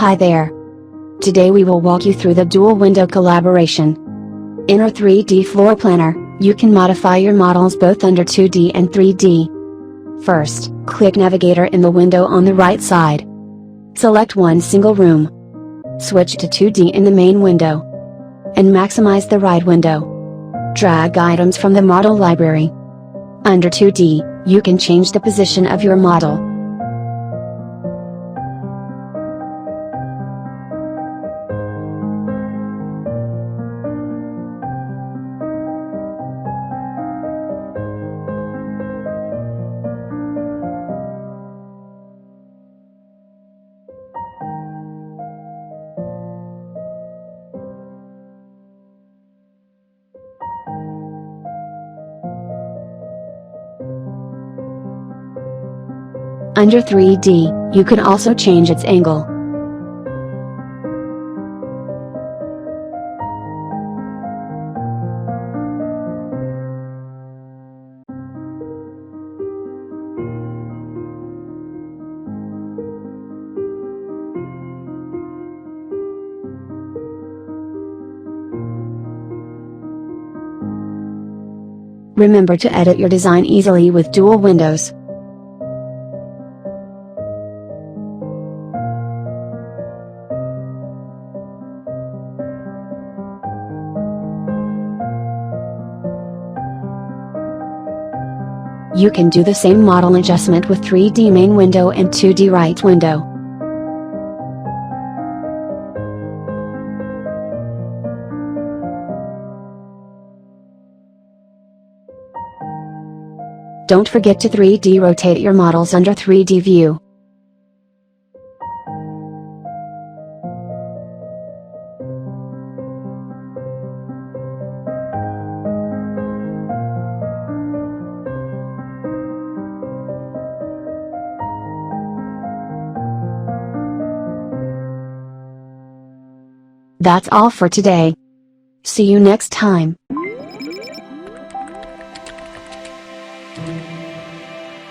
Hi there. Today we will walk you through the dual window collaboration. In our 3D floor planner, you can modify your models both under 2D and 3D. First, click Navigator in the window on the right side. Select one single room. Switch to 2D in the main window. And maximize the right window. Drag items from the model library. Under 2D, you can change the position of your model. Under 3D, you can also change its angle. Remember to edit your design easily with dual windows. You can do the same model adjustment with 3D main window and 2D right window. Don't forget to 3D rotate your models under 3D view. That's all for today. See you next time.